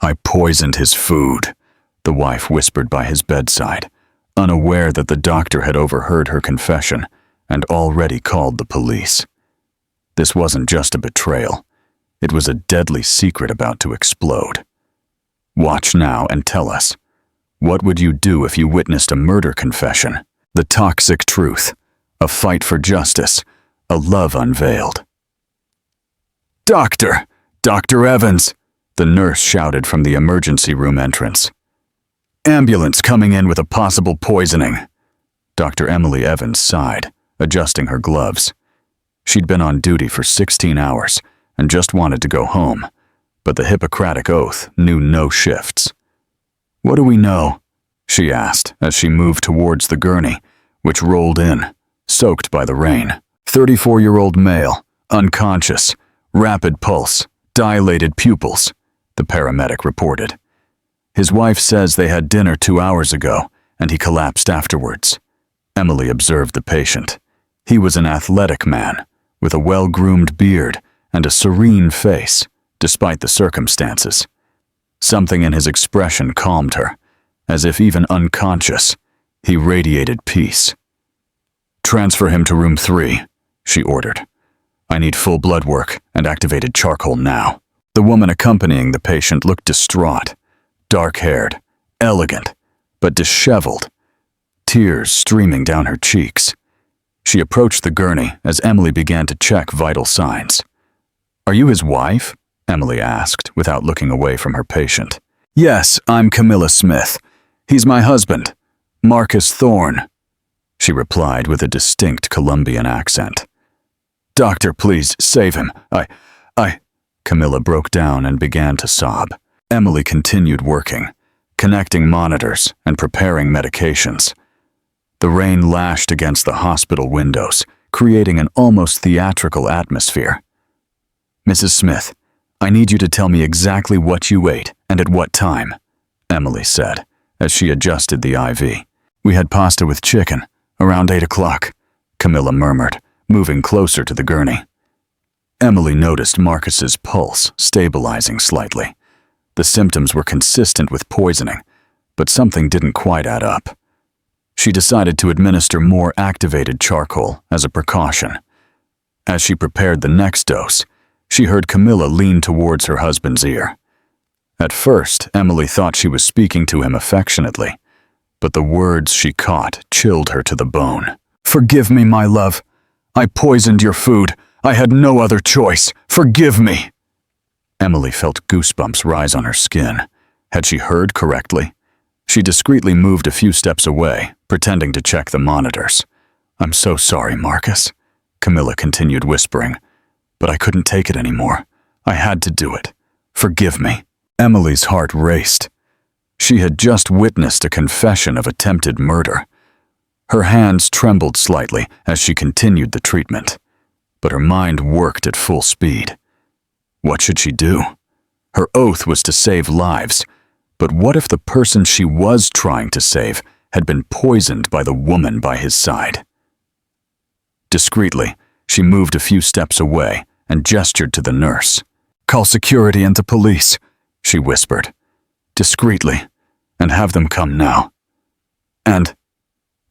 "I poisoned his food," the wife whispered by his bedside, unaware that the doctor had overheard her confession and already called the police. This wasn't just a betrayal. It was a deadly secret about to explode. Watch now and tell us. What would you do if you witnessed a murder confession? The toxic truth. A fight for justice. A love unveiled. "Doctor! Dr. Evans!" the nurse shouted from the emergency room entrance. "Ambulance coming in with a possible poisoning." Dr. Emily Evans sighed, adjusting her gloves. She'd been on duty for 16 hours and just wanted to go home, but the Hippocratic Oath knew no shifts. "What do we know?" she asked as she moved towards the gurney, which rolled in, soaked by the rain. 34-year-old male, unconscious, rapid pulse, dilated pupils, the paramedic reported. His wife says they had dinner 2 hours ago, and he collapsed afterwards. Emily observed the patient. He was an athletic man, with a well-groomed beard and a serene face, despite the circumstances. Something in his expression calmed her, as if even unconscious, he radiated peace. "Transfer him to room 3, she ordered. "I need full blood work and activated charcoal now." The woman accompanying the patient looked distraught, dark-haired, elegant, but disheveled, tears streaming down her cheeks. She approached the gurney as Emily began to check vital signs. "Are you his wife?" Emily asked, without looking away from her patient. "Yes, I'm Camilla Smith. He's my husband, Marcus Thorne," she replied with a distinct Colombian accent. "Doctor, please, save him. I... Camilla broke down and began to sob. Emily continued working, connecting monitors and preparing medications. The rain lashed against the hospital windows, creating an almost theatrical atmosphere. "Mrs. Smith, I need you to tell me exactly what you ate and at what time," Emily said, as she adjusted the IV. "We had pasta with chicken, around 8 o'clock, Camilla murmured, moving closer to the gurney. Emily noticed Marcus's pulse stabilizing slightly. The symptoms were consistent with poisoning, but something didn't quite add up. She decided to administer more activated charcoal as a precaution. As she prepared the next dose, she heard Camilla lean towards her husband's ear. At first, Emily thought she was speaking to him affectionately, but the words she caught chilled her to the bone. "Forgive me, my love. I poisoned your food. I had no other choice. Forgive me." Emily felt goosebumps rise on her skin. Had she heard correctly? She discreetly moved a few steps away, pretending to check the monitors. "I'm so sorry, Marcus," Camilla continued whispering, "but I couldn't take it anymore. I had to do it. Forgive me." Emily's heart raced. She had just witnessed a confession of attempted murder. Her hands trembled slightly as she continued the treatment, but her mind worked at full speed. What should she do? Her oath was to save lives, but what if the person she was trying to save had been poisoned by the woman by his side? Discreetly, she moved a few steps away and gestured to the nurse. "Call security and the police," she whispered, "discreetly, and have them come now." And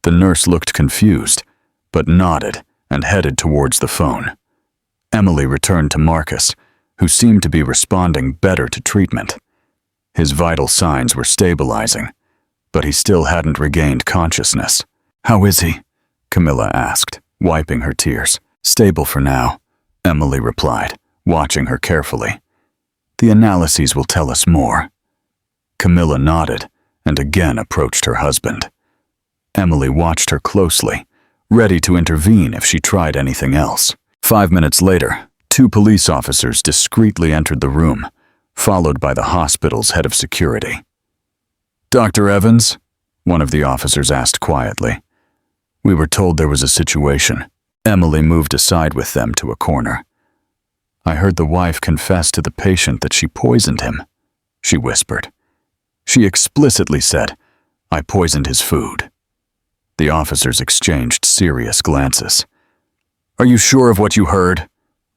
the nurse looked confused, but nodded and headed towards the phone. Emily returned to Marcus, who seemed to be responding better to treatment. His vital signs were stabilizing, but he still hadn't regained consciousness. "How is he?" Camilla asked, wiping her tears. "Stable for now," Emily replied, watching her carefully. "The analyses will tell us more." Camilla nodded and again approached her husband. Emily watched her closely, ready to intervene if she tried anything else. 5 minutes later, 2 police officers discreetly entered the room, followed by the hospital's head of security. "Dr. Evans?" one of the officers asked quietly. "We were told there was a situation." Emily moved aside with them to a corner. "I heard the wife confess to the patient that she poisoned him," she whispered. "She explicitly said, 'I poisoned his food.'" The officers exchanged serious glances. "Are you sure of what you heard?"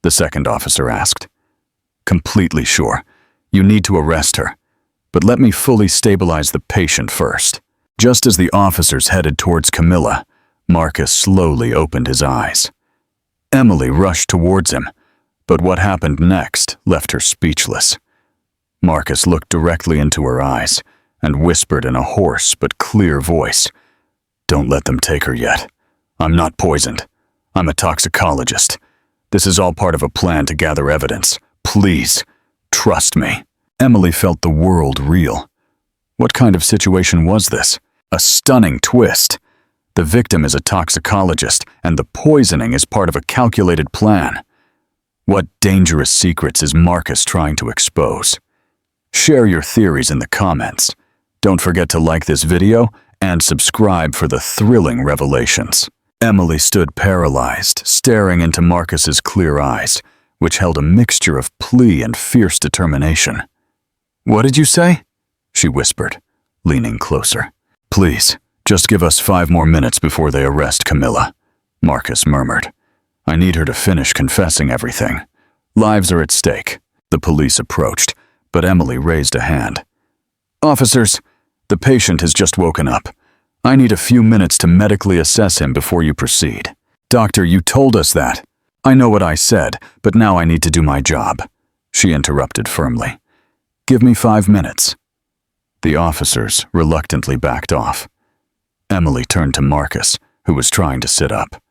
the second officer asked. "Completely sure. You need to arrest her. but let me fully stabilize the patient first. Just as the officers headed towards Camilla, Marcus slowly opened his eyes. Emily rushed towards him, but what happened next left her speechless. Marcus looked directly into her eyes and whispered in a hoarse but clear voice, "Don't let them take her yet. I'm not poisoned. I'm a toxicologist. This is all part of a plan to gather evidence. Please, trust me." Emily felt the world reel. What kind of situation was this? A stunning twist. The victim is a toxicologist, and the poisoning is part of a calculated plan. What dangerous secrets is Marcus trying to expose? Share your theories in the comments. Don't forget to like this video and subscribe for the thrilling revelations. Emily stood paralyzed, staring into Marcus's clear eyes, which held a mixture of plea and fierce determination. "What did you say?" she whispered, leaning closer. "Please, just give us 5 more minutes before they arrest Camilla," Marcus murmured. "I need her to finish confessing everything. Lives are at stake." The police approached, but Emily raised a hand. "Officers, the patient has just woken up. I need a few minutes to medically assess him before you proceed." "Doctor, you told us that." "I know what I said, but now I need to do my job," she interrupted firmly. "Give me 5 minutes." The officers reluctantly backed off. Emily turned to Marcus, who was trying to sit up.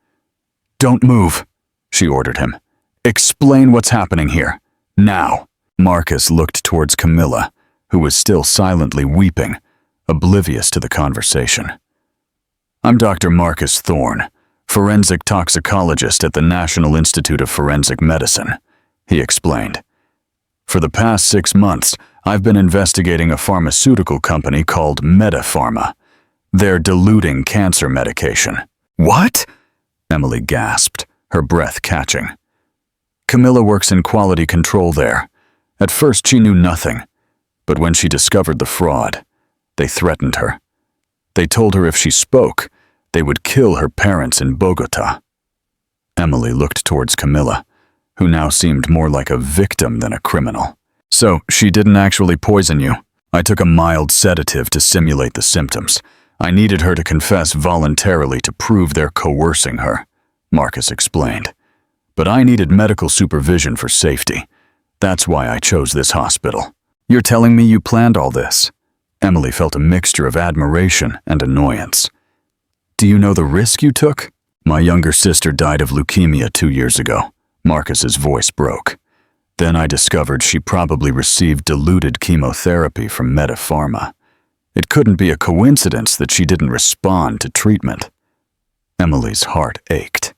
"Don't move," she ordered him. "Explain what's happening here. Now." Marcus looked towards Camilla, who was still silently weeping, oblivious to the conversation. "I'm Dr. Marcus Thorne, forensic toxicologist at the National Institute of Forensic Medicine," he explained. "For the past 6 months, I've been investigating a pharmaceutical company called Metapharma. They're diluting cancer medication." "What?" Emily gasped, her breath catching. "Camilla works in quality control there. At first she knew nothing, but when she discovered the fraud, they threatened her. They told her if she spoke, they would kill her parents in Bogota." Emily looked towards Camilla, who now seemed more like a victim than a criminal. "So, she didn't actually poison you. I took a mild sedative to simulate the symptoms. I needed her to confess voluntarily to prove they're coercing her," Marcus explained. "But I needed medical supervision for safety. That's why I chose this hospital." "You're telling me you planned all this?" Emily felt a mixture of admiration and annoyance. "Do you know the risk you took?" "My younger sister died of leukemia 2 years ago." Marcus's voice broke. "Then I discovered she probably received diluted chemotherapy from Metapharma. It couldn't be a coincidence that she didn't respond to treatment." Emily's heart ached.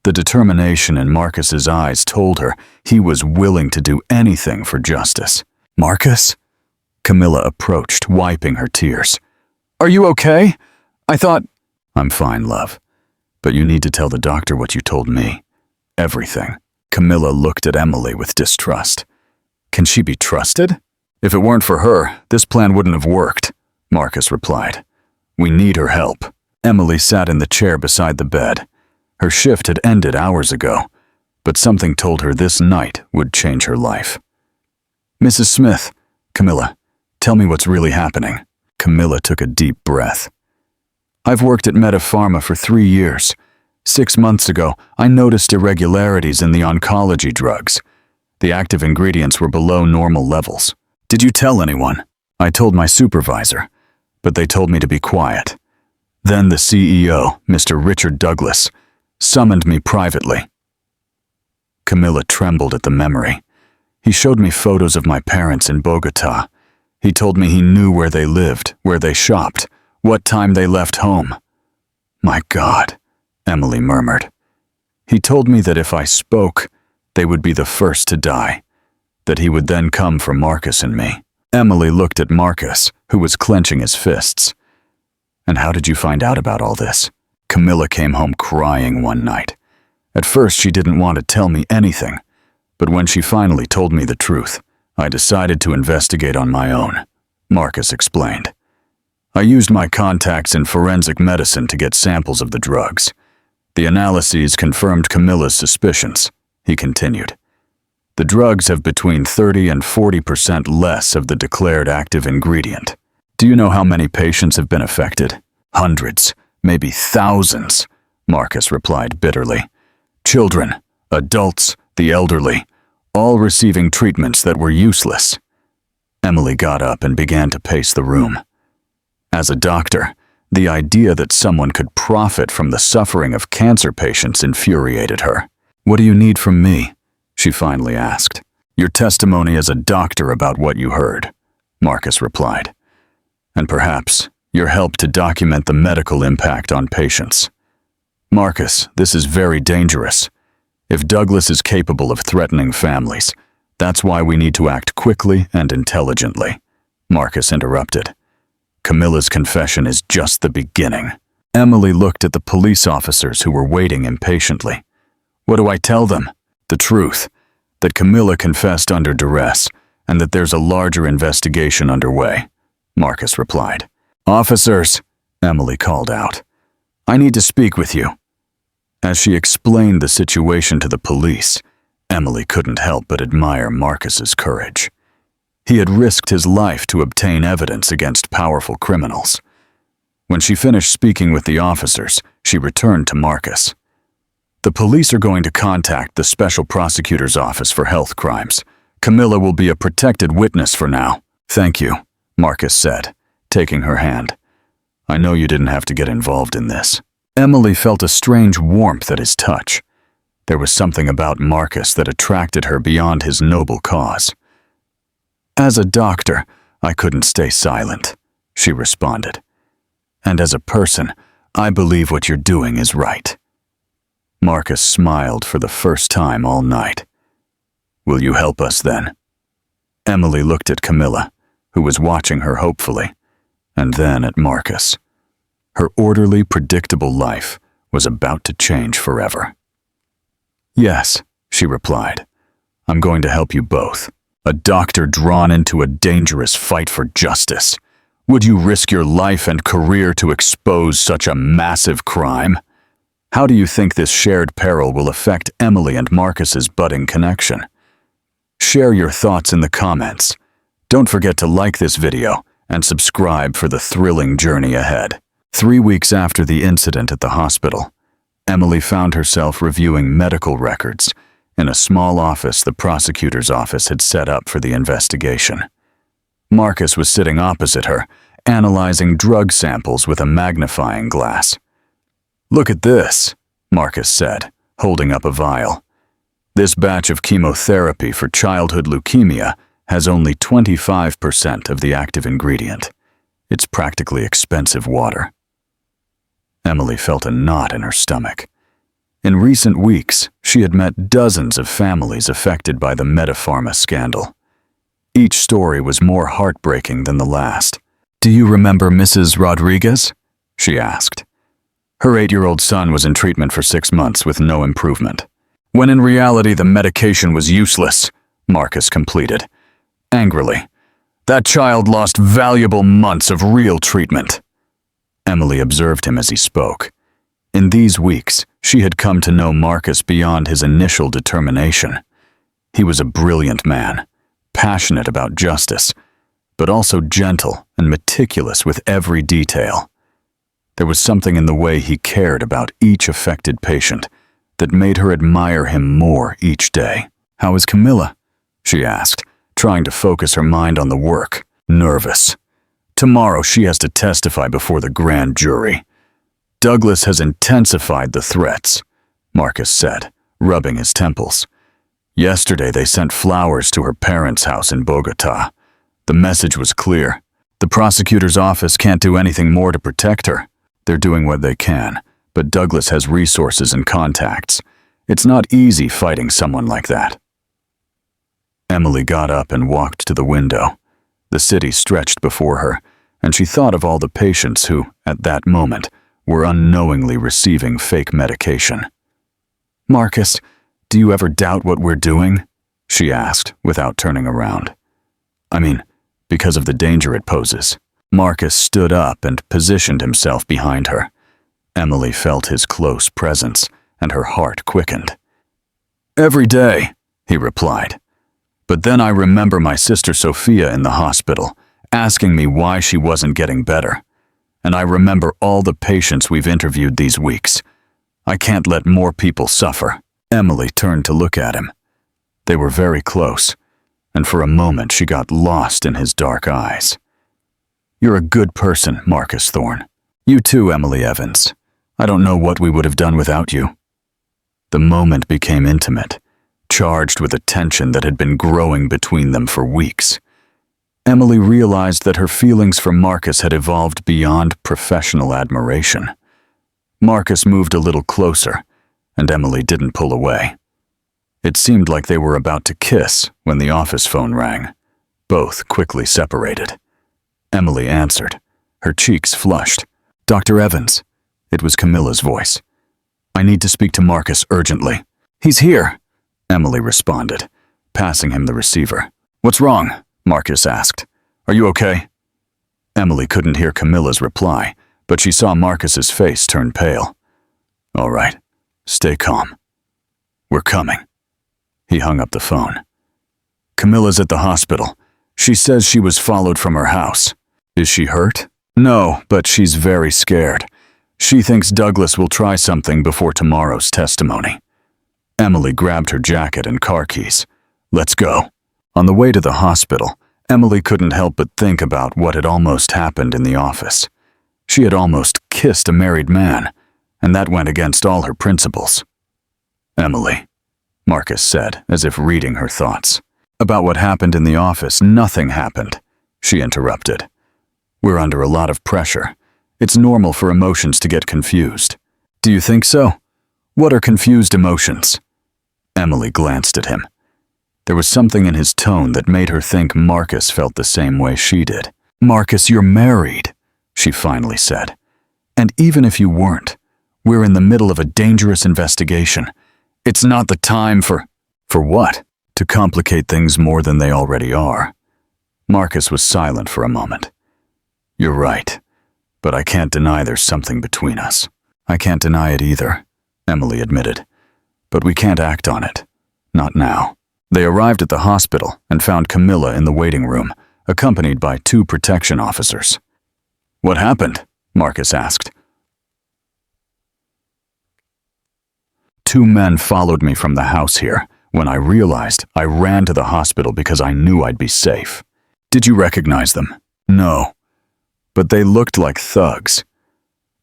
The determination in Marcus's eyes told her he was willing to do anything for justice. "Marcus?" Camilla approached, wiping her tears. "Are you okay? I thought—" "I'm fine, love. But you need to tell the doctor what you told me. Everything." Camilla looked at Emily with distrust. "Can she be trusted?" "If it weren't for her, this plan wouldn't have worked," Marcus replied. "We need her help." Emily sat in the chair beside the bed. Her shift had ended hours ago, but something told her this night would change her life. "Mrs. Smith, Camilla, tell me what's really happening." Camilla took a deep breath. "I've worked at Metapharma for 3 years. 6 months ago, I noticed irregularities in the oncology drugs. The active ingredients were below normal levels. Did you tell anyone?" "I told my supervisor, but they told me to be quiet. Then the CEO, Mr. Richard Douglas, summoned me privately." Camilla trembled at the memory. "He showed me photos of my parents in Bogota. He told me he knew where they lived, where they shopped, what time they left home." "My God," Emily murmured. "He told me that if I spoke, they would be the first to die, that he would then come for Marcus and me." Emily looked at Marcus, who was clenching his fists. "And how did you find out about all this?" "Camilla came home crying one night. At first she didn't want to tell me anything, but when she finally told me the truth, I decided to investigate on my own," Marcus explained. "I used my contacts in forensic medicine to get samples of the drugs. The analyses confirmed Camilla's suspicions," he continued. The drugs have between 30 and 40% less of the declared active ingredient. Do you know how many patients have been affected? Hundreds, maybe thousands, Marcus replied bitterly. Children, adults, the elderly, all receiving treatments that were useless. Emily got up and began to pace the room. As a doctor, the idea that someone could profit from the suffering of cancer patients infuriated her. What do you need from me? She finally asked. Your testimony as a doctor about what you heard, Marcus replied. And perhaps your help to document the medical impact on patients. Marcus, this is very dangerous. If Douglas is capable of threatening families, that's why we need to act quickly and intelligently, Marcus interrupted. Camilla's confession is just the beginning. Emily looked at the police officers who were waiting impatiently. What do I tell them? The truth, that Camilla confessed under duress and that there's a larger investigation underway, Marcus replied. Officers, Emily called out. I need to speak with you. As she explained the situation to the police, Emily couldn't help but admire Marcus's courage. He had risked his life to obtain evidence against powerful criminals. When she finished speaking with the officers, she returned to Marcus. The police are going to contact the Special Prosecutor's Office for Health Crimes. Camilla will be a protected witness for now. Thank you, Marcus said, taking her hand. I know you didn't have to get involved in this. Emily felt a strange warmth at his touch. There was something about Marcus that attracted her beyond his noble cause. As a doctor, I couldn't stay silent, she responded. And as a person, I believe what you're doing is right. Marcus smiled for the first time all night. Will you help us then? Emily looked at Camilla, who was watching her hopefully, and then at Marcus. Her orderly, predictable life was about to change forever. Yes, she replied. I'm going to help you both. A doctor drawn into a dangerous fight for justice. Would you risk your life and career to expose such a massive crime? How do you think this shared peril will affect Emily and Marcus's budding connection? Share your thoughts in the comments. Don't forget to like this video and subscribe for the thrilling journey ahead. 3 weeks after the incident at the hospital, Emily found herself reviewing medical records in a small office the prosecutor's office had set up for the investigation. Marcus was sitting opposite her, analyzing drug samples with a magnifying glass. Look at this, Marcus said, holding up a vial. This batch of chemotherapy for childhood leukemia has only 25% of the active ingredient. It's practically expensive water. Emily felt a knot in her stomach. In recent weeks, she had met dozens of families affected by the Metapharma scandal. Each story was more heartbreaking than the last. Do you remember Mrs. Rodriguez? She asked. Her 8-year-old son was in treatment for 6 months with no improvement. When in reality the medication was useless, Marcus completed. Angrily, that child lost valuable months of real treatment. Emily observed him as he spoke. In these weeks, she had come to know Marcus beyond his initial determination. He was a brilliant man, passionate about justice, but also gentle and meticulous with every detail. There was something in the way he cared about each affected patient that made her admire him more each day. How is Camilla? She asked, trying to focus her mind on the work. Nervous. Tomorrow she has to testify before the grand jury. Douglas has intensified the threats, Marcus said, rubbing his temples. Yesterday they sent flowers to her parents' house in Bogota. The message was clear. The prosecutor's office can't do anything more to protect her. They're doing what they can, but Douglas has resources and contacts. It's not easy fighting someone like that. Emily got up and walked to the window. The city stretched before her, and she thought of all the patients who, at that moment, were unknowingly receiving fake medication. Marcus, do you ever doubt what we're doing? She asked, without turning around. I mean, because of the danger it poses. Marcus stood up and positioned himself behind her. Emily felt his close presence, and her heart quickened. Every day, he replied, But then I remember my sister Sophia in the hospital, asking me why she wasn't getting better. And I remember all the patients we've interviewed these weeks. I can't let more people suffer. Emily turned to look at him. They were very close, and for a moment she got lost in his dark eyes. You're a good person, Marcus Thorne. You too, Emily Evans. I don't know what we would have done without you. The moment became intimate, charged with a tension that had been growing between them for weeks. Emily realized that her feelings for Marcus had evolved beyond professional admiration. Marcus moved a little closer, and Emily didn't pull away. It seemed like they were about to kiss when the office phone rang. Both quickly separated. Emily answered, her cheeks flushed. Dr. Evans. It was Camilla's voice. I need to speak to Marcus urgently. He's here, Emily responded, passing him the receiver. What's wrong? Marcus asked. Are you okay? Emily couldn't hear Camilla's reply, but she saw Marcus's face turn pale. All right, stay calm. We're coming. He hung up the phone. Camilla's at the hospital. She says she was followed from her house. Is she hurt? No, but she's very scared. She thinks Douglas will try something before tomorrow's testimony. Emily grabbed her jacket and car keys. Let's go. On the way to the hospital, Emily couldn't help but think about what had almost happened in the office. She had almost kissed a married man, and that went against all her principles. Emily, Marcus said, as if reading her thoughts. About what happened in the office, nothing happened, she interrupted. We're under a lot of pressure. It's normal for emotions to get confused. Do you think so? What are confused emotions? Emily glanced at him. There was something in his tone that made her think Marcus felt the same way she did. Marcus, you're married, she finally said. And even if you weren't, we're in the middle of a dangerous investigation. It's not the time for what? To complicate things more than they already are. Marcus was silent for a moment. You're right, but I can't deny there's something between us. I can't deny it either, Emily admitted. But we can't act on it. Not now. They arrived at the hospital and found Camilla in the waiting room, accompanied by 2 protection officers. What happened? Marcus asked. 2 men followed me from the house here. When I realized, I ran to the hospital because I knew I'd be safe. Did you recognize them? No. But they looked like thugs.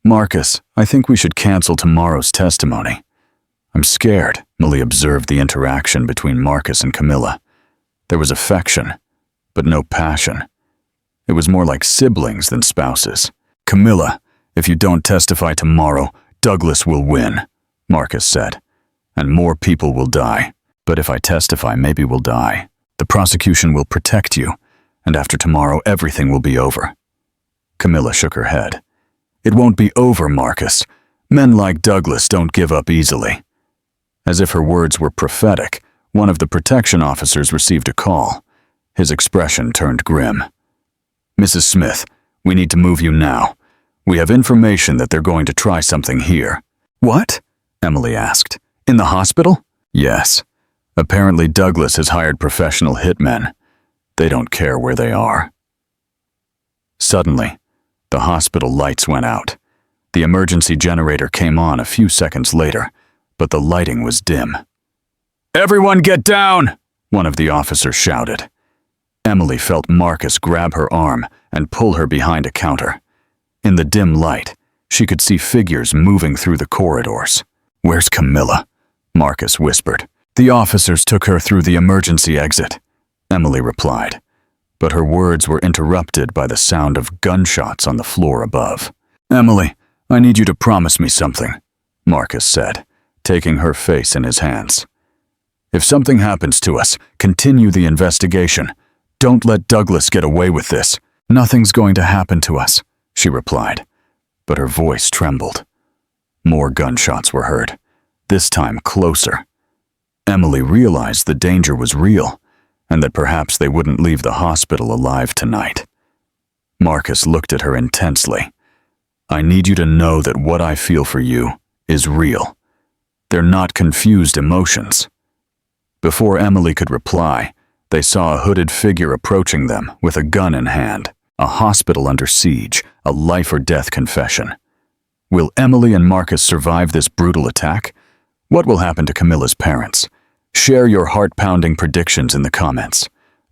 Marcus, I think we should cancel tomorrow's testimony. I'm scared, Emily observed the interaction between Marcus and Camilla. There was affection, but no passion. It was more like siblings than spouses. Camilla, if you don't testify tomorrow, Douglas will win, Marcus said, and more people will die. But if I testify, maybe we'll die. The prosecution will protect you, and after tomorrow, everything will be over. Camilla shook her head. It won't be over, Marcus. Men like Douglas don't give up easily. As if her words were prophetic, one of the protection officers received a call. His expression turned grim. Mrs. Smith, we need to move you now. We have information that they're going to try something here. What? Emily asked. In the hospital? Yes. Apparently Douglas has hired professional hitmen. They don't care where they are. Suddenly, the hospital lights went out. The emergency generator came on a few seconds later, but the lighting was dim. Everyone get down! One of the officers shouted. Emily felt Marcus grab her arm and pull her behind a counter. In the dim light, she could see figures moving through the corridors. Where's Camilla? Marcus whispered. The officers took her through the emergency exit, Emily replied, but her words were interrupted by the sound of gunshots on the floor above. Emily, I need you to promise me something, Marcus said, taking her face in his hands. If something happens to us, continue the investigation. Don't let Douglas get away with this. Nothing's going to happen to us, she replied, but her voice trembled. More gunshots were heard, this time closer. Emily realized the danger was real, and that perhaps they wouldn't leave the hospital alive tonight. Marcus looked at her intensely. I need you to know that what I feel for you is real. They're not confused emotions. Before Emily could reply, they saw a hooded figure approaching them with a gun in hand. A hospital under siege, a life-or-death confession. Will Emily and Marcus survive this brutal attack? What will happen to Camilla's parents? Share your heart-pounding predictions in the comments.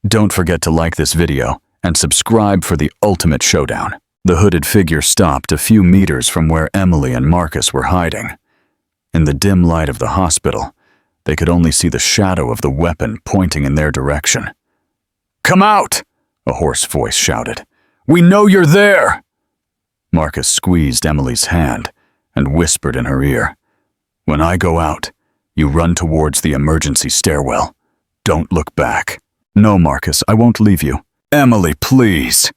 Don't forget to like this video and subscribe for the ultimate showdown. The hooded figure stopped a few meters from where Emily and Marcus were hiding. In the dim light of the hospital, they could only see the shadow of the weapon pointing in their direction. "Come out!" a hoarse voice shouted. "We know you're there!" Marcus squeezed Emily's hand and whispered in her ear, "When I go out, you run towards the emergency stairwell. Don't look back." "No, Marcus, I won't leave you." "Emily, please."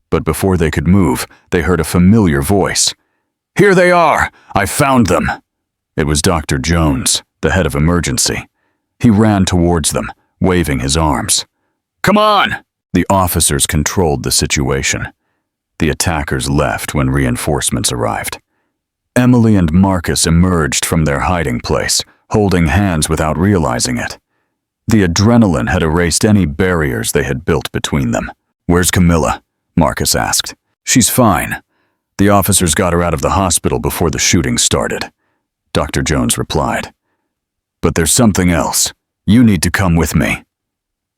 But before they could move, they heard a familiar voice. "Here they are! I found them!" It was Dr. Jones, the head of emergency. He ran towards them, waving his arms. "Come on!" The officers controlled the situation. The attackers left when reinforcements arrived. Emily and Marcus emerged from their hiding place, holding hands without realizing it. The adrenaline had erased any barriers they had built between them. "Where's Camilla?" Marcus asked. "She's fine. The officers got her out of the hospital before the shooting started," Dr. Jones replied. "But there's something else. You need to come with me."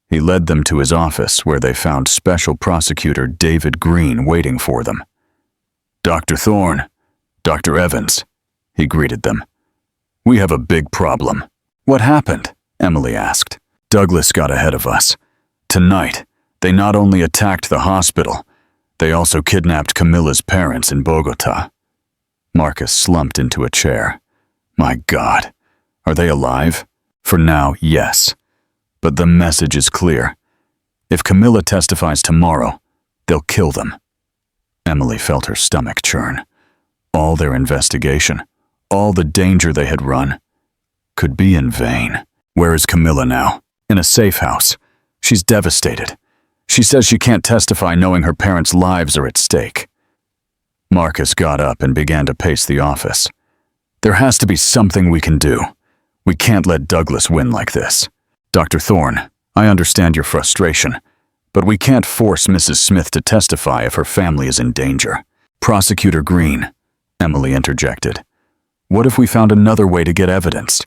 He led them to his office, where they found Special Prosecutor David Green waiting for them. "Dr. Thorne, Dr. Evans," he greeted them. "We have a big problem." "What happened?" Emily asked. "Douglas got ahead of us. Tonight, they not only attacked the hospital, they also kidnapped Camilla's parents in Bogota." Marcus slumped into a chair. "My God, are they alive?" "For now, yes. But the message is clear. If Camilla testifies tomorrow, they'll kill them." Emily felt her stomach churn. All their investigation, all the danger they had run, could be in vain. "Where is Camilla now?" "In a safe house. She's devastated. She says she can't testify knowing her parents' lives are at stake." Marcus got up and began to pace the office. "There has to be something we can do. We can't let Douglas win like this. Dr. Thorne, I understand your frustration, but we can't force Mrs. Smith to testify if her family is in danger." "Prosecutor Green," Emily interjected, "what if we found another way to get evidence?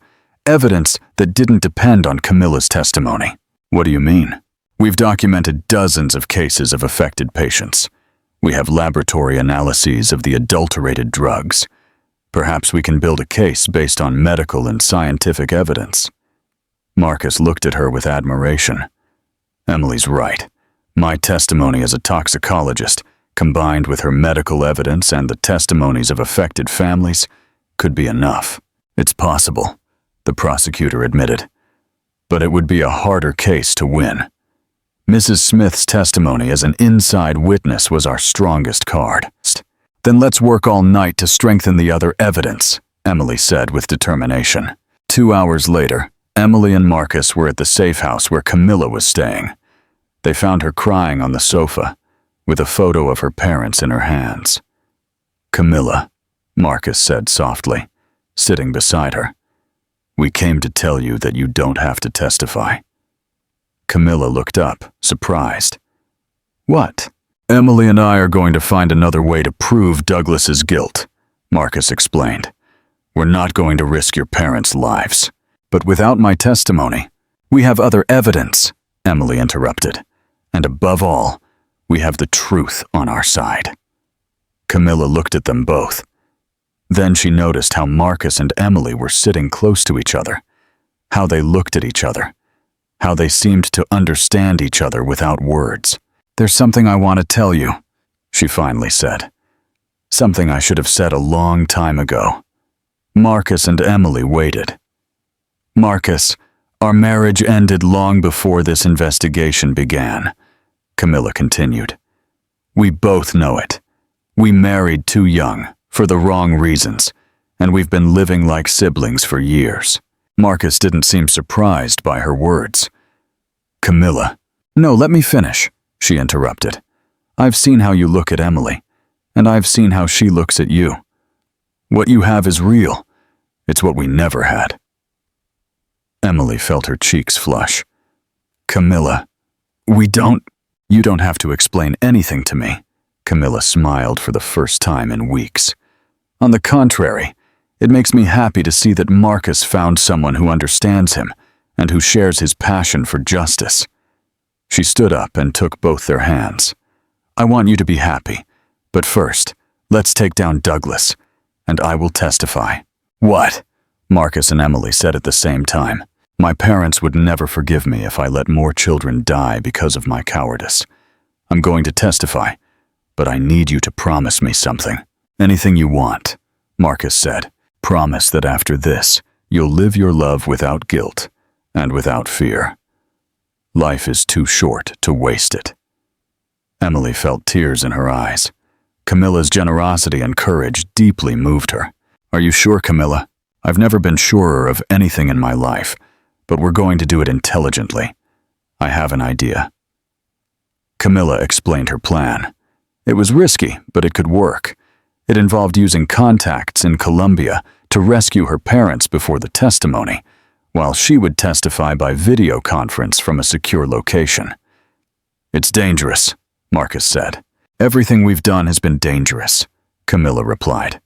Evidence that didn't depend on Camilla's testimony." "What do you mean?" "We've documented dozens of cases of affected patients. We have laboratory analyses of the adulterated drugs. Perhaps we can build a case based on medical and scientific evidence." Marcus looked at her with admiration. "Emily's right. My testimony as a toxicologist, combined with her medical evidence and the testimonies of affected families, could be enough." "It's possible," the prosecutor admitted, "but it would be a harder case to win. Mrs. Smith's testimony as an inside witness was our strongest card." "Then let's work all night to strengthen the other evidence," Emily said with determination. 2 hours later, Emily and Marcus were at the safe house where Camilla was staying. They found her crying on the sofa, with a photo of her parents in her hands. "Camilla," Marcus said softly, sitting beside her, "we came to tell you that you don't have to testify." Camilla looked up, surprised. "What?" "Emily and I are going to find another way to prove Douglas's guilt," Marcus explained. "We're not going to risk your parents' lives." "But without my testimony, we have other evidence," Emily interrupted. "And above all, we have the truth on our side." Camilla looked at them both. Then she noticed how Marcus and Emily were sitting close to each other, how they looked at each other, how they seemed to understand each other without words. "There's something I want to tell you," she finally said. "Something I should have said a long time ago." Marcus and Emily waited. "Marcus, our marriage ended long before this investigation began," Camilla continued. "We both know it. We married too young, for the wrong reasons, and we've been living like siblings for years." Marcus didn't seem surprised by her words. "Camilla." "No, let me finish," she interrupted. "I've seen how you look at Emily, and I've seen how she looks at you. What you have is real. It's what we never had." Emily felt her cheeks flush. Camilla, you don't have to explain anything to me. Camilla smiled for the first time in weeks. On the contrary, it makes me happy to see that Marcus found someone who understands him and who shares his passion for justice. She stood up and took both their hands. I want you to be happy, but first, let's take down Douglas, and I will testify. What? Marcus and Emily said at the same time. My parents would never forgive me if I let more children die because of my cowardice. I'm going to testify, but I need you to promise me something. Anything you want, Marcus said. Promise that after this, you'll live your love without guilt and without fear. Life is too short to waste it. Emily felt tears in her eyes. Camilla's generosity and courage deeply moved her. Are you sure, Camilla? I've never been surer of anything in my life, but we're going to do it intelligently. I have an idea. Camilla explained her plan. It was risky, but it could work. It involved using contacts in Colombia to rescue her parents before the testimony, while she would testify by video conference from a secure location. It's dangerous, Marcus said. Everything we've done has been dangerous, Camilla replied.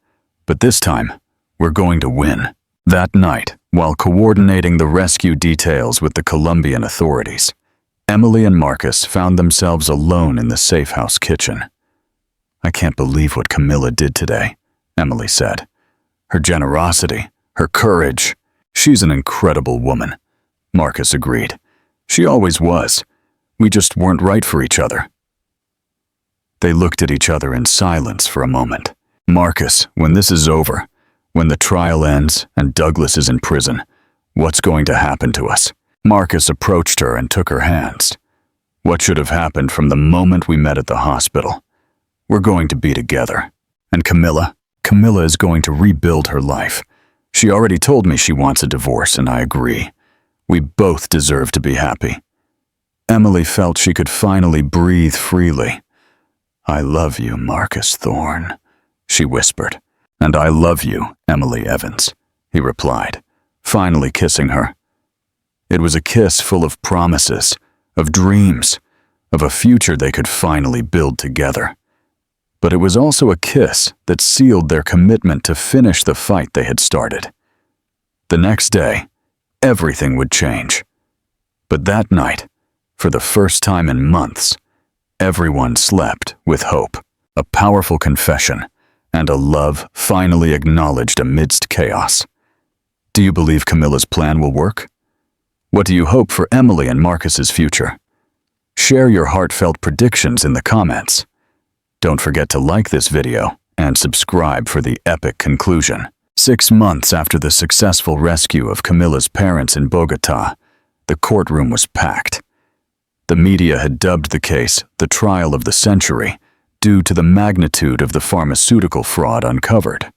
But this time, we're going to win. That night, while coordinating the rescue details with the Colombian authorities, Emily and Marcus found themselves alone in the safe house kitchen. I can't believe what Camilla did today, Emily said. Her generosity, her courage. She's an incredible woman, Marcus agreed. She always was. We just weren't right for each other. They looked at each other in silence for a moment. Marcus, when this is over, when the trial ends and Douglas is in prison, what's going to happen to us? Marcus approached her and took her hands. What should have happened from the moment we met at the hospital? We're going to be together. And Camilla is going to rebuild her life. She already told me she wants a divorce, and I agree. We both deserve to be happy. Emily felt she could finally breathe freely. I love you, Marcus Thorne, she whispered. And I love you, Emily Evans, he replied, finally kissing her. It was a kiss full of promises, of dreams, of a future they could finally build together. But it was also a kiss that sealed their commitment to finish the fight they had started. The next day, everything would change. But that night, for the first time in months, everyone slept with hope, a powerful confession, and a love finally acknowledged amidst chaos. Do you believe Camilla's plan will work? What do you hope for Emily and Marcus's future? Share your heartfelt predictions in the comments. Don't forget to like this video and subscribe for the epic conclusion. 6 months after the successful rescue of Camilla's parents in Bogotá, the courtroom was packed. The media had dubbed the case the trial of the century due to the magnitude of the pharmaceutical fraud uncovered.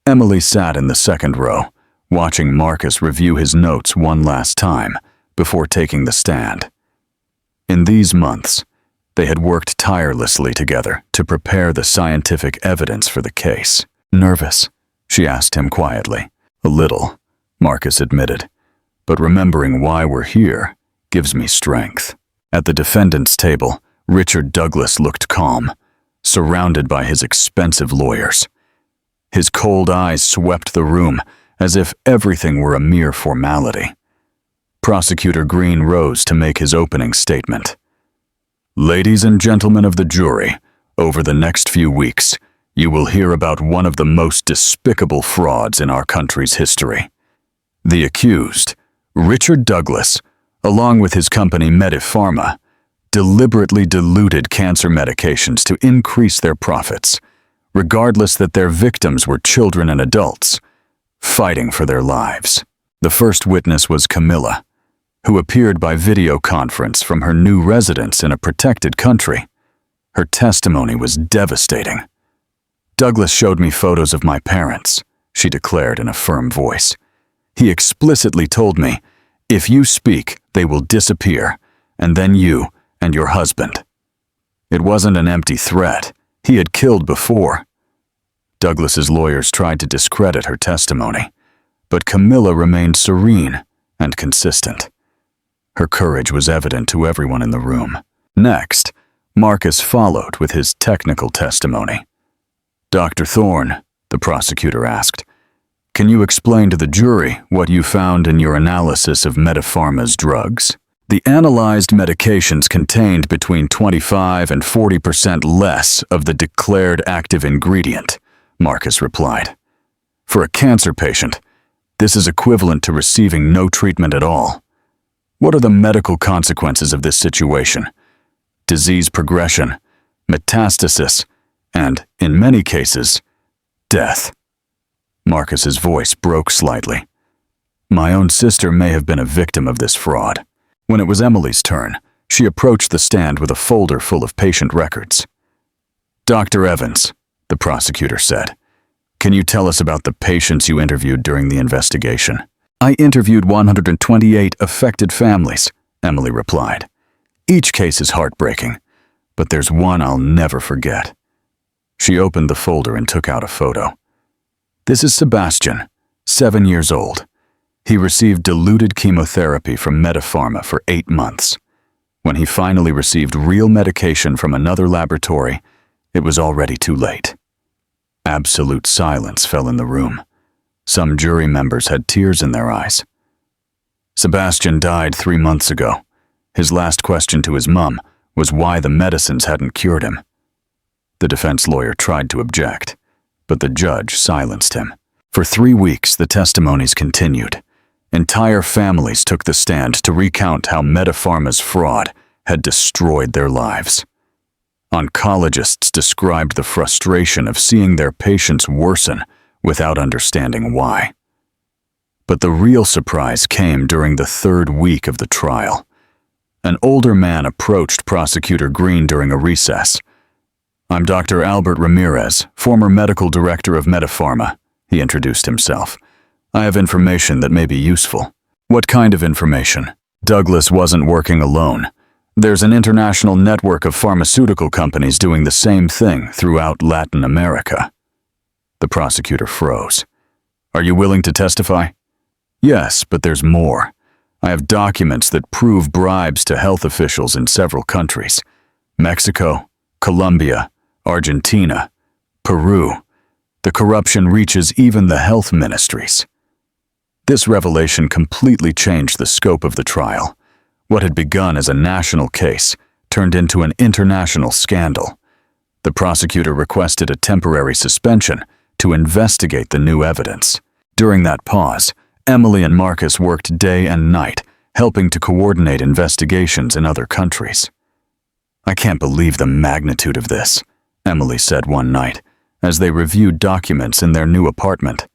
Emily sat in the second row, watching Marcus review his notes one last time before taking the stand. In these months, they had worked tirelessly together to prepare the scientific evidence for the case. Nervous? She asked him quietly. A little, Marcus admitted, but remembering why we're here gives me strength. At the defendant's table, Richard Douglas looked calm, surrounded by his expensive lawyers. His cold eyes swept the room as if everything were a mere formality. Prosecutor Green rose to make his opening statement. Ladies and gentlemen of the jury, over the next few weeks, you will hear about one of the most despicable frauds in our country's history. The accused, Richard Douglas, along with his company Medipharma, deliberately diluted cancer medications to increase their profits, regardless that their victims were children and adults, fighting for their lives. The first witness was Camilla, who appeared by video conference from her new residence in a protected country. Her testimony was devastating. Douglas showed me photos of my parents, she declared in a firm voice. He explicitly told me, if you speak, they will disappear, and then you and your husband. It wasn't an empty threat. He had killed before. Douglas's lawyers tried to discredit her testimony, but Camilla remained serene and consistent. Her courage was evident to everyone in the room. Next, Marcus followed with his technical testimony. "Dr. Thorne," the prosecutor asked, "can you explain to the jury what you found in your analysis of Metapharma's drugs?" "The analyzed medications contained between 25 and 40% less of the declared active ingredient," Marcus replied. "For a cancer patient, this is equivalent to receiving no treatment at all. What are the medical consequences of this situation? Disease progression, metastasis, and, in many cases, death." Marcus's voice broke slightly. "My own sister may have been a victim of this fraud." When it was Emily's turn, she approached the stand with a folder full of patient records. "Dr. Evans," the prosecutor said, "can you tell us about the patients you interviewed during the investigation?" "I interviewed 128 affected families," Emily replied. "Each case is heartbreaking, but there's one I'll never forget." She opened the folder and took out a photo. "This is Sebastian, 7 years old. He received diluted chemotherapy from Metapharma for 8 months. When he finally received real medication from another laboratory, it was already too late." Absolute silence fell in the room. Some jury members had tears in their eyes. "Sebastian died 3 months ago. His last question to his mum was why the medicines hadn't cured him." The defense lawyer tried to object, but the judge silenced him. For 3 weeks, the testimonies continued. Entire families took the stand to recount how Metapharma's fraud had destroyed their lives. Oncologists described the frustration of seeing their patients worsen without understanding why. But the real surprise came during the 3rd week of the trial. An older man approached Prosecutor Green during a recess. "I'm Dr. Albert Ramirez, former medical director of Metapharma," he introduced himself. "I have information that may be useful." "What kind of information?" "Douglas wasn't working alone. There's an international network of pharmaceutical companies doing the same thing throughout Latin America." The prosecutor froze. "Are you willing to testify?" "Yes, but there's more. I have documents that prove bribes to health officials in several countries. Mexico, Colombia, Argentina, Peru. The corruption reaches even the health ministries." This revelation completely changed the scope of the trial. What had begun as a national case turned into an international scandal. The prosecutor requested a temporary suspension to investigate the new evidence. During that pause, Emily and Marcus worked day and night, helping to coordinate investigations in other countries. "I can't believe the magnitude of this," Emily said one night, as they reviewed documents in their new apartment.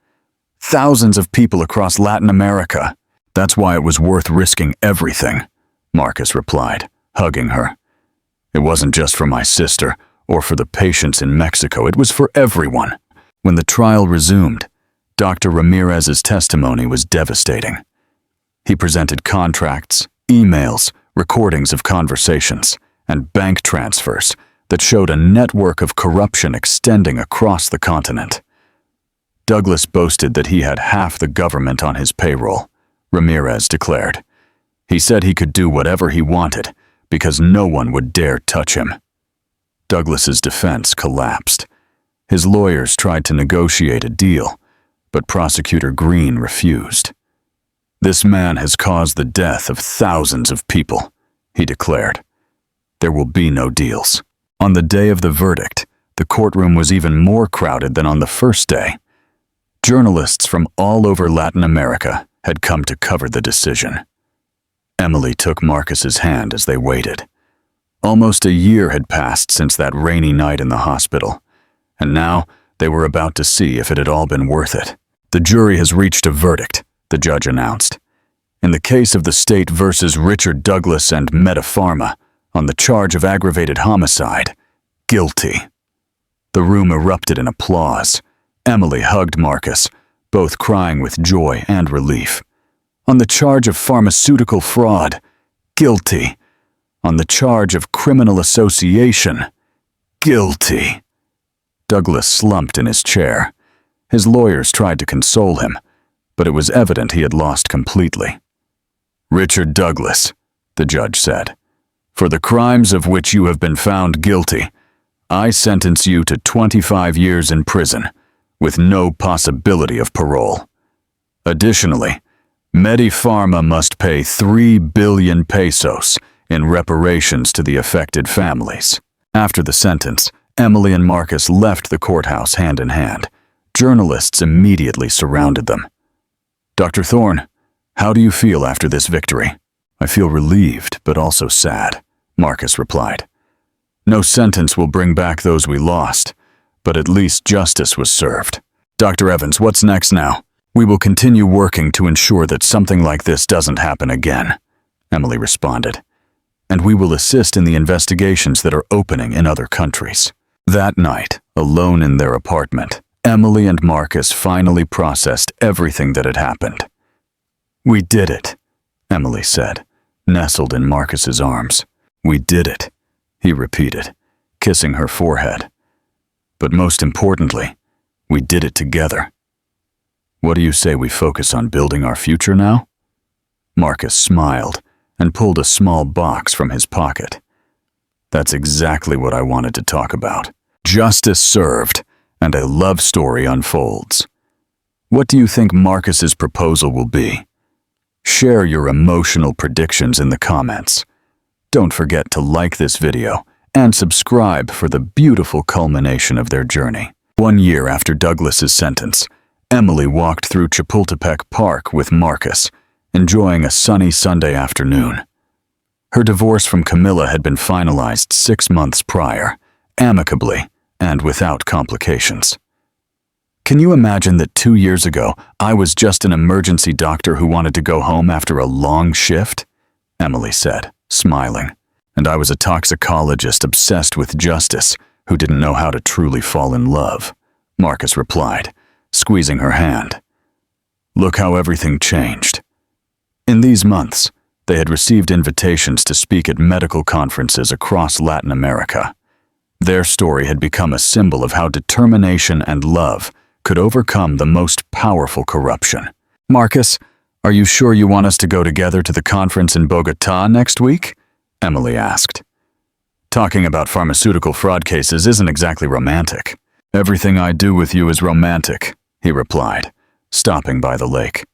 "Thousands of people across Latin America. That's why it was worth risking everything," Marcus replied, hugging her. "It wasn't just for my sister or for the patients in Mexico, it was for everyone." When the trial resumed, Dr. Ramirez's testimony was devastating. He presented contracts, emails, recordings of conversations, and bank transfers that showed a network of corruption extending across the continent. Douglas boasted that he had half the government on his payroll, Ramirez declared. He said he could do whatever he wanted because no one would dare touch him. Douglas's defense collapsed. His lawyers tried to negotiate a deal, but Prosecutor Green refused. "This man has caused the death of thousands of people," he declared. "There will be no deals." On the day of the verdict, the courtroom was even more crowded than on the first day. Journalists from all over Latin America had come to cover the decision. Emily took Marcus's hand as they waited. Almost a year had passed since that rainy night in the hospital, and now they were about to see if it had all been worth it. "The jury has reached a verdict," the judge announced. "In the case of the state versus Richard Douglas and Metapharma, on the charge of aggravated homicide, guilty." The room erupted in applause. Emily hugged Marcus, both crying with joy and relief. "On the charge of pharmaceutical fraud, guilty. On the charge of criminal association, guilty." Douglas slumped in his chair. His lawyers tried to console him, but it was evident he had lost completely. "Richard Douglas, the judge said. "For the crimes of which you have been found guilty, I sentence you to 25 years in prison, with no possibility of parole. Additionally, Medipharma must pay 3 billion pesos in reparations to the affected families." After the sentence, Emily and Marcus left the courthouse hand in hand. Journalists immediately surrounded them. "Dr. Thorne, how do you feel after this victory?" "I feel relieved, but also sad," Marcus replied. "No sentence will bring back those we lost, but at least justice was served." "Dr. Evans, what's next now?" "We will continue working to ensure that something like this doesn't happen again," Emily responded. "And we will assist in the investigations that are opening in other countries." That night, alone in their apartment, Emily and Marcus finally processed everything that had happened. "We did it," Emily said, nestled in Marcus's arms. "We did it," he repeated, kissing her forehead. "But most importantly, we did it together. What do you say we focus on building our future now?" Marcus smiled and pulled a small box from his pocket. "That's exactly what I wanted to talk about. Justice served, and a love story unfolds. What do you think Marcus's proposal will be? Share your emotional predictions in the comments. Don't forget to like this video and subscribe for the beautiful culmination of their journey. 1 year after Douglas's sentence, Emily walked through Chapultepec Park with Marcus, enjoying a sunny Sunday afternoon. Her divorce from Camilla had been finalized 6 months prior, amicably and without complications. "Can you imagine that 2 years ago I was just an emergency doctor who wanted to go home after a long shift?" Emily said, smiling. "And I was a toxicologist obsessed with justice who didn't know how to truly fall in love," Marcus replied, squeezing her hand. "Look how everything changed." In these months, they had received invitations to speak at medical conferences across Latin America. Their story had become a symbol of how determination and love could overcome the most powerful corruption. "Marcus, are you sure you want us to go together to the conference in Bogotá next week?" Emily asked. "Talking about pharmaceutical fraud cases isn't exactly romantic." "Everything I do with you is romantic," he replied, stopping by the lake.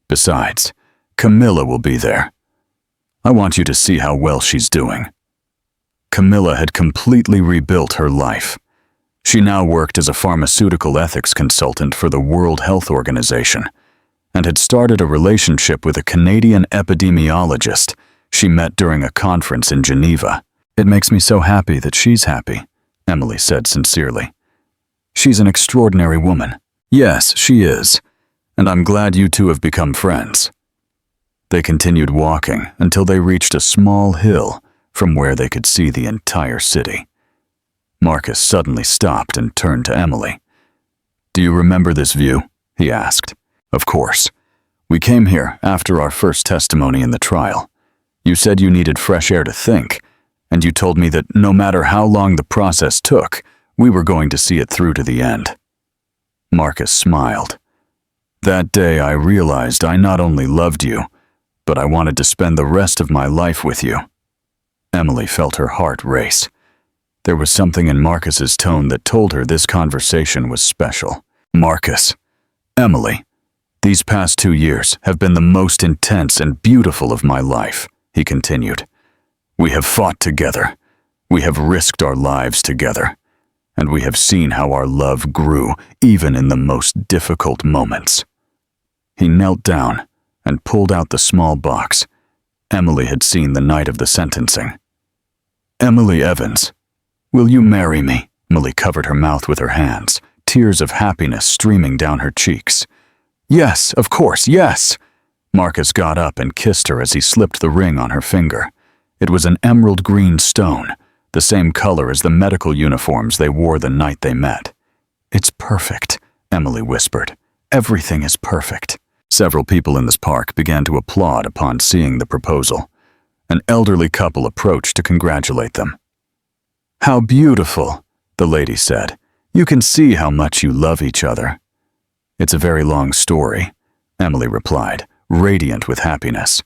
"Besides, Camilla will be there. I want you to see how well she's doing." Camilla had completely rebuilt her life. She now worked as a pharmaceutical ethics consultant for the World Health Organization and had started a relationship with a Canadian epidemiologist she met during a conference in Geneva. "It makes me so happy that she's happy," Emily said sincerely. "She's an extraordinary woman." "Yes, she is, and I'm glad you two have become friends." They continued walking until they reached a small hill from where they could see the entire city. Marcus suddenly stopped and turned to Emily. "Do you remember this view?" he asked. "Of course. We came here after our first testimony in the trial. You said you needed fresh air to think, and you told me that no matter how long the process took, we were going to see it through to the end." Marcus smiled. "That day I realized I not only loved you, but I wanted to spend the rest of my life with you." Emily felt her heart race. There was something in Marcus's tone that told her this conversation was special. "Marcus, Emily, these past 2 years have been the most intense and beautiful of my life," he continued. "We have fought together. We have risked our lives together. And we have seen how our love grew even in the most difficult moments." He knelt down and pulled out the small box Emily had seen the night of the sentencing. "Emily Evans, will you marry me?" Emily covered her mouth with her hands, tears of happiness streaming down her cheeks. "Yes, of course, yes!" Marcus got up and kissed her as he slipped the ring on her finger. It was an emerald green stone, the same color as the medical uniforms they wore the night they met. "It's perfect," Emily whispered. "Everything is perfect." Several people in this park began to applaud upon seeing the proposal. An elderly couple approached to congratulate them. "How beautiful," the lady said. "You can see how much you love each other." "It's a very long story," Emily replied, radiant with happiness.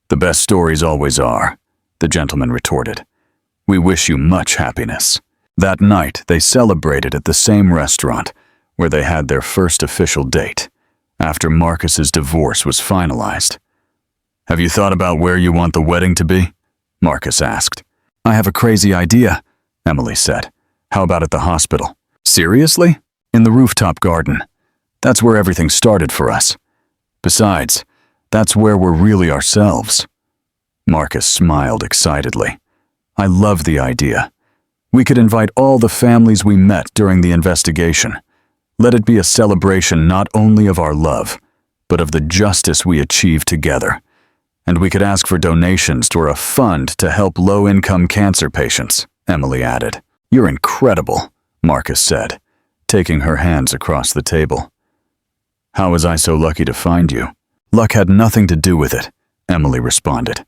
The best stories always are, the gentleman retorted. We wish you much happiness. That night, they celebrated at the same restaurant where they had their first official date, after Marcus's divorce was finalized. Have you thought about where you want the wedding to be? Marcus asked. I have a crazy idea, Emily said. How about at the hospital? Seriously? In the rooftop garden. That's where everything started for us. Besides, that's where we're really ourselves. Marcus smiled excitedly. I love the idea. We could invite all the families we met during the investigation. Let it be a celebration not only of our love, but of the justice we achieved together. And we could ask for donations to a fund to help low-income cancer patients, Emily added. You're incredible, Marcus said, taking her hands across the table. How was I so lucky to find you? Luck had nothing to do with it, Emily responded.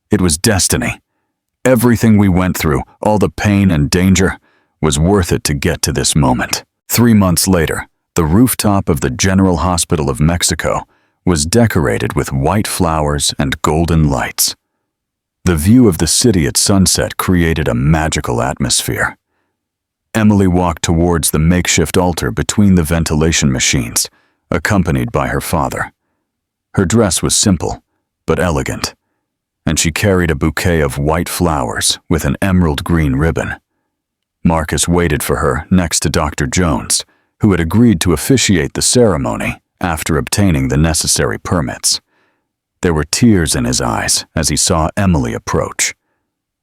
It was destiny. Everything we went through, all the pain and danger, was worth it to get to this moment. 3 months later, the rooftop of the General Hospital of Mexico was decorated with white flowers and golden lights. The view of the city at sunset created a magical atmosphere. Emily walked towards the makeshift altar between the ventilation machines, accompanied by her father. Her dress was simple, but elegant, and she carried a bouquet of white flowers with an emerald green ribbon. Marcus waited for her next to Dr. Jones, who had agreed to officiate the ceremony after obtaining the necessary permits. There were tears in his eyes as he saw Emily approach.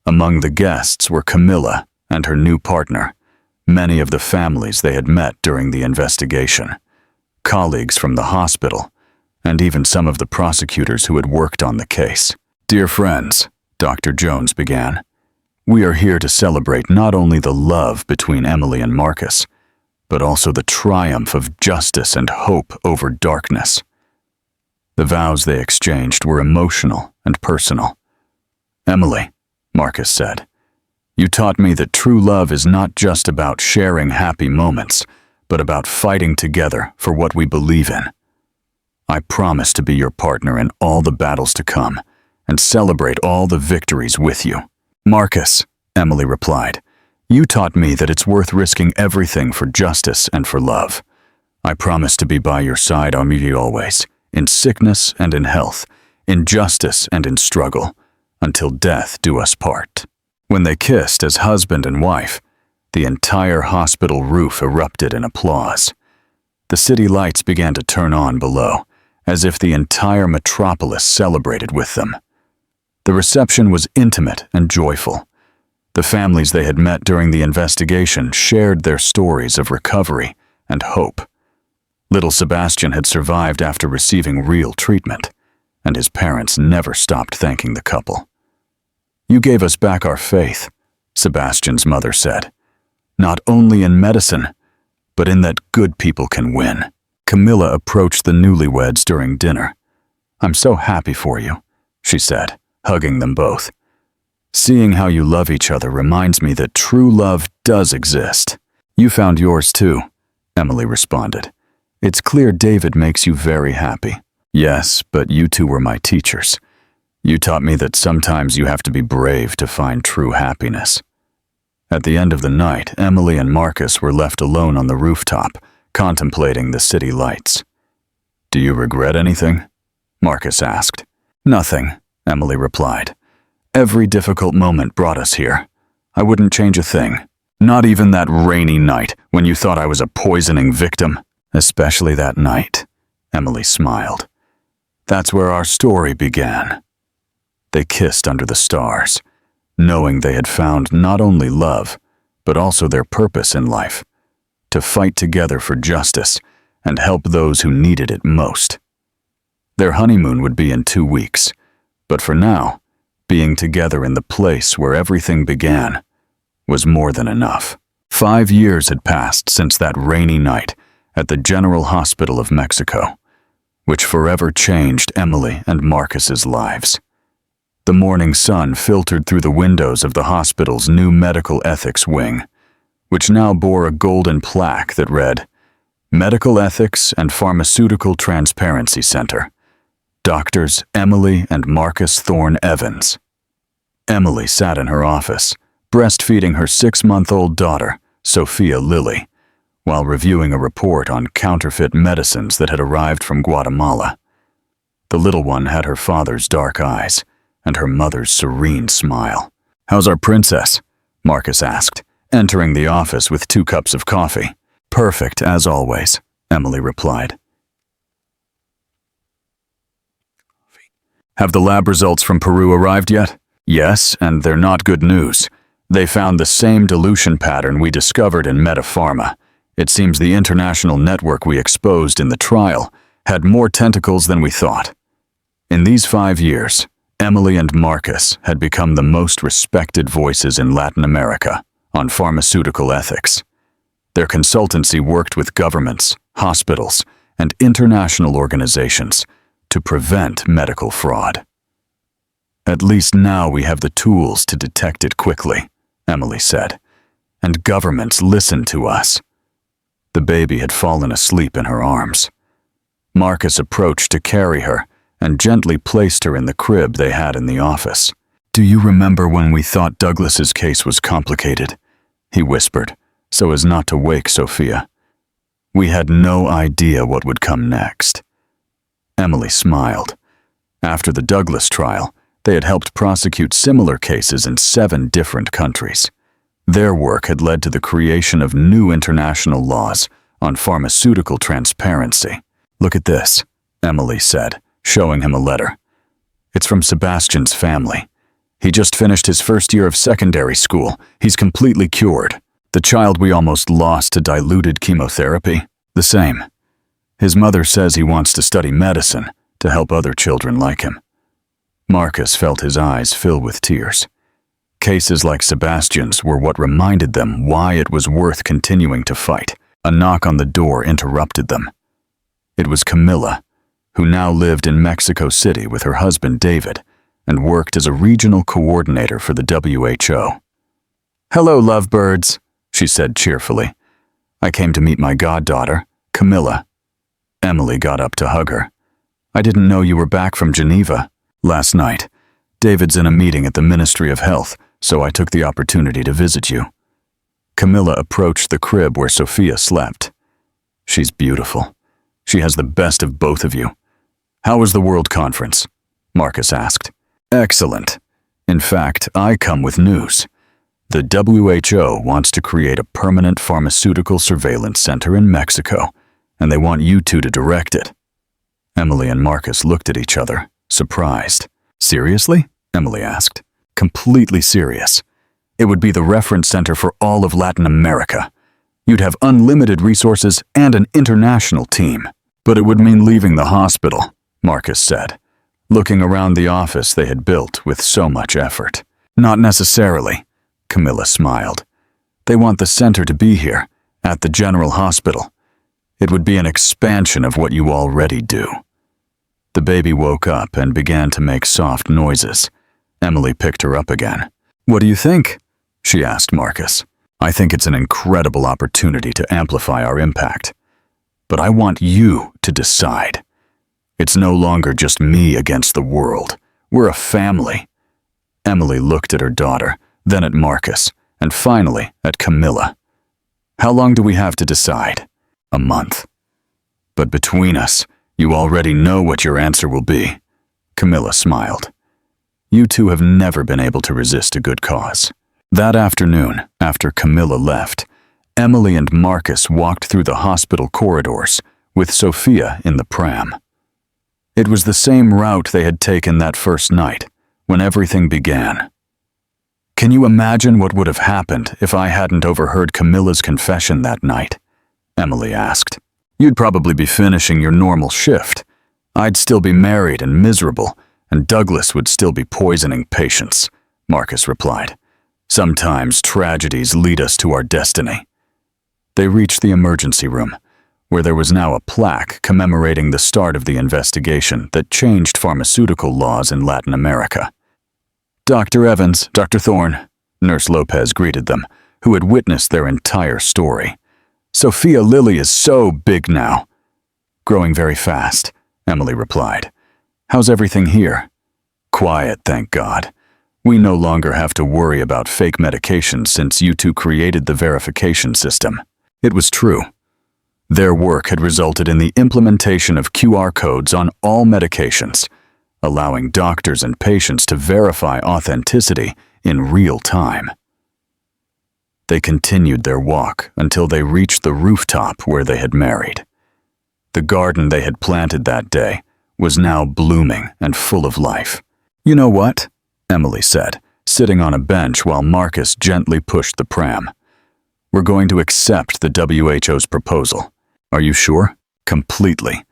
Among the guests were Camilla and her new partner, many of the families they had met during the investigation, colleagues from the hospital, and even some of the prosecutors who had worked on the case. Dear friends, Dr. Jones began, we are here to celebrate not only the love between Emily and Marcus, but also the triumph of justice and hope over darkness. The vows they exchanged were emotional and personal. Emily, Marcus said, you taught me that true love is not just about sharing happy moments, but about fighting together for what we believe in. I promise to be your partner in all the battles to come and celebrate all the victories with you. Marcus, Emily replied, you taught me that it's worth risking everything for justice and for love. I promise to be by your side always, in sickness and in health, in justice and in struggle, until death do us part. When they kissed as husband and wife, the entire hospital roof erupted in applause. The city lights began to turn on below, as if the entire metropolis celebrated with them. The reception was intimate and joyful. The families they had met during the investigation shared their stories of recovery and hope. Little Sebastian had survived after receiving real treatment, and his parents never stopped thanking the couple. You gave us back our faith, Sebastian's mother said, not only in medicine, but in that good people can win. Camilla approached the newlyweds during dinner. I'm so happy for you, she said, hugging them both. Seeing how you love each other reminds me that true love does exist. You found yours too, Emily responded. It's clear David makes you very happy. Yes, but you two were my teachers. You taught me that sometimes you have to be brave to find true happiness. At the end of the night, Emily and Marcus were left alone on the rooftop, contemplating the city lights. Do you regret anything? Marcus asked. Nothing, Emily replied. Every difficult moment brought us here. I wouldn't change a thing. Not even that rainy night when you thought I was a poisoning victim. Especially that night, Emily smiled. That's where our story began. They kissed under the stars, knowing they had found not only love, but also their purpose in life, to fight together for justice and help those who needed it most. Their honeymoon would be in 2 weeks, but for now, being together in the place where everything began was more than enough. 5 years had passed since that rainy night at the General Hospital of Mexico, which forever changed Emily and Marcus's lives. The morning sun filtered through the windows of the hospital's new medical ethics wing, which now bore a golden plaque that read, Medical Ethics and Pharmaceutical Transparency Center. Doctors Emily and Marcus Thorne Evans. Emily sat in her office, breastfeeding her 6-month-old daughter, Sophia Lily, while reviewing a report on counterfeit medicines that had arrived from Guatemala. The little one had her father's dark eyes and her mother's serene smile. "How's our princess?" Marcus asked, entering the office with 2 cups of coffee. "Perfect, as always," Emily replied. "Have the lab results from Peru arrived yet?" "Yes, and they're not good news. They found the same dilution pattern we discovered in Metapharma. It seems the international network we exposed in the trial had more tentacles than we thought." In these 5 years, Emily and Marcus had become the most respected voices in Latin America on pharmaceutical ethics. Their consultancy worked with governments, hospitals, and international organizations to prevent medical fraud. "At least now we have the tools to detect it quickly," Emily said, "and governments listen to us." The baby had fallen asleep in her arms. Marcus approached to carry her and gently placed her in the crib they had in the office. "Do you remember when we thought Douglas's case was complicated?" he whispered, so as not to wake Sophia. "We had no idea what would come next." Emily smiled. After the Douglas trial, they had helped prosecute similar cases in 7 different countries. Their work had led to the creation of new international laws on pharmaceutical transparency. "Look at this," Emily said, showing him a letter. "It's from Sebastian's family. He just finished his first year of secondary school. He's completely cured. The child we almost lost to diluted chemotherapy, the same. His mother says he wants to study medicine to help other children like him." Marcus felt his eyes fill with tears. Cases like Sebastian's were what reminded them why it was worth continuing to fight. A knock on the door interrupted them. It was Camilla, who now lived in Mexico City with her husband David and worked as a regional coordinator for the WHO. "Hello, lovebirds," she said cheerfully. "I came to meet my goddaughter, Camilla." Emily got up to hug her. "I didn't know you were back from Geneva." "Last night. David's in a meeting at the Ministry of Health, so I took the opportunity to visit you." Camilla approached the crib where Sophia slept. "She's beautiful. She has the best of both of you." "How was the World Conference?" Marcus asked. "Excellent. In fact, I come with news. The WHO wants to create a permanent pharmaceutical surveillance center in Mexico, and they want you 2 to direct it." Emily and Marcus looked at each other, surprised. "Seriously?" Emily asked. "Completely serious. It would be the reference center for all of Latin America. You'd have unlimited resources and an international team. But it would mean leaving the hospital," Marcus said, looking around the office they had built with so much effort. "Not necessarily," Camilla smiled. "They want the center to be here, at the General Hospital. It would be an expansion of what you already do." The baby woke up and began to make soft noises. Emily picked her up again. "What do you think?" she asked Marcus. "I think it's an incredible opportunity to amplify our impact. But I want you to decide. It's no longer just me against the world. We're a family." Emily looked at her daughter, then at Marcus, and finally at Camilla. "How long do we have to decide?" "A month. But between us, you already know what your answer will be." Camilla smiled. "You 2 have never been able to resist a good cause." That afternoon, after Camilla left, Emily and Marcus walked through the hospital corridors, with Sophia in the pram. It was the same route they had taken that first night, when everything began. "Can you imagine what would have happened if I hadn't overheard Camilla's confession that night?" Emily asked. "You'd probably be finishing your normal shift. I'd still be married and miserable, and Douglas would still be poisoning patients," Marcus replied. "Sometimes tragedies lead us to our destiny." They reached the emergency room, where there was now a plaque commemorating the start of the investigation that changed pharmaceutical laws in Latin America. "Dr. Evans, Dr. Thorne," Nurse Lopez greeted them, who had witnessed their entire story. "Sophia Lily is so big now." "Growing very fast," Emily replied. How's everything here? Quiet, thank God. We no longer have to worry about fake medications since you two created the verification system. It was true. Their work had resulted in the implementation of QR codes on all medications, allowing doctors and patients to verify authenticity in real time. They continued their walk until they reached the rooftop where they had married. The garden they had planted that day was now blooming and full of life. "You know what?" Emily said, sitting on a bench while Marcus gently pushed the pram. "We're going to accept the WHO's proposal. Are you sure?" "Completely.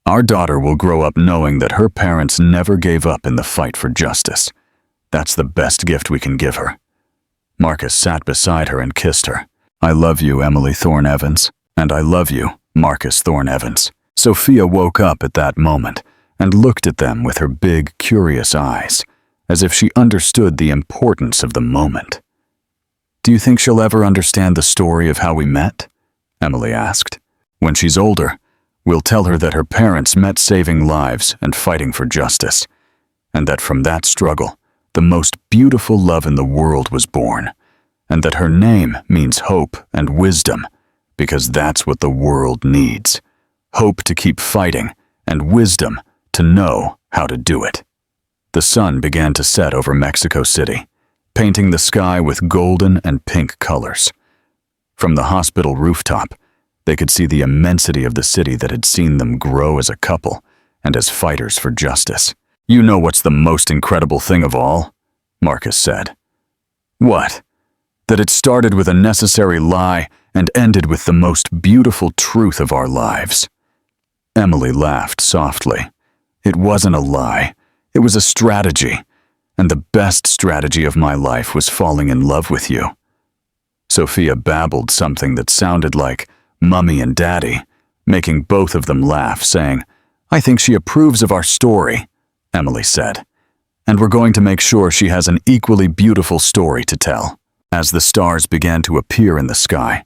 Our daughter will grow up knowing that her parents never gave up in the fight for justice. That's the best gift we can give her." Marcus sat beside her and kissed her. "I love you, Emily Thorne Evans. And I love you, Marcus Thorne Evans." Sophia woke up at that moment and looked at them with her big, curious eyes, as if she understood the importance of the moment. "Do you think she'll ever understand the story of how we met?" Emily asked. "When she's older, we'll tell her that her parents met saving lives and fighting for justice, and that from that struggle, the most beautiful love in the world was born, and that her name means hope and wisdom, because that's what the world needs. Hope to keep fighting, and wisdom to know how to do it." The sun began to set over Mexico City, painting the sky with golden and pink colors. From the hospital rooftop, they could see the immensity of the city that had seen them grow as a couple and as fighters for justice. "You know what's the most incredible thing of all?" Marcus said. "What?" "That it started with a necessary lie and ended with the most beautiful truth of our lives." Emily laughed softly. "It wasn't a lie. It was a strategy, and the best strategy of my life was falling in love with you." Sophia babbled something that sounded like Mummy and Daddy, making both of them laugh, saying, "I think she approves of our story," Emily said, "and we're going to make sure she has an equally beautiful story to tell." As the stars began to appear in the sky,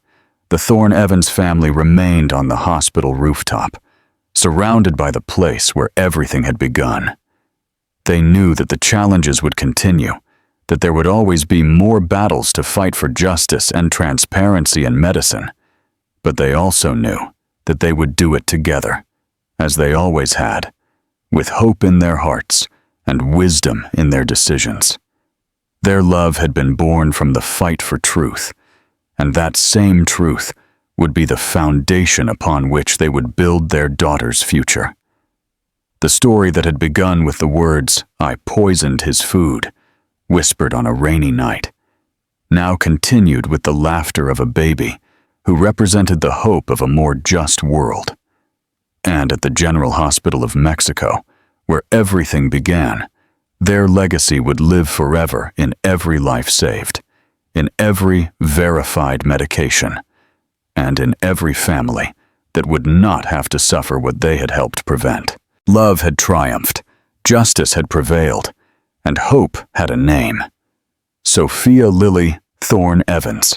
the Thorne Evans family remained on the hospital rooftop, surrounded by the place where everything had begun. They knew that the challenges would continue, that there would always be more battles to fight for justice and transparency in medicine, but they also knew that they would do it together, as they always had, with hope in their hearts and wisdom in their decisions. Their love had been born from the fight for truth, and that same truth would be the foundation upon which they would build their daughter's future. The story that had begun with the words, "I poisoned his food," whispered on a rainy night, now continued with the laughter of a baby who represented the hope of a more just world. And at the General Hospital of Mexico, where everything began, their legacy would live forever in every life saved, in every verified medication, and in every family that would not have to suffer what they had helped prevent. Love had triumphed, justice had prevailed, and hope had a name. Sophia Lily Thorne Evans.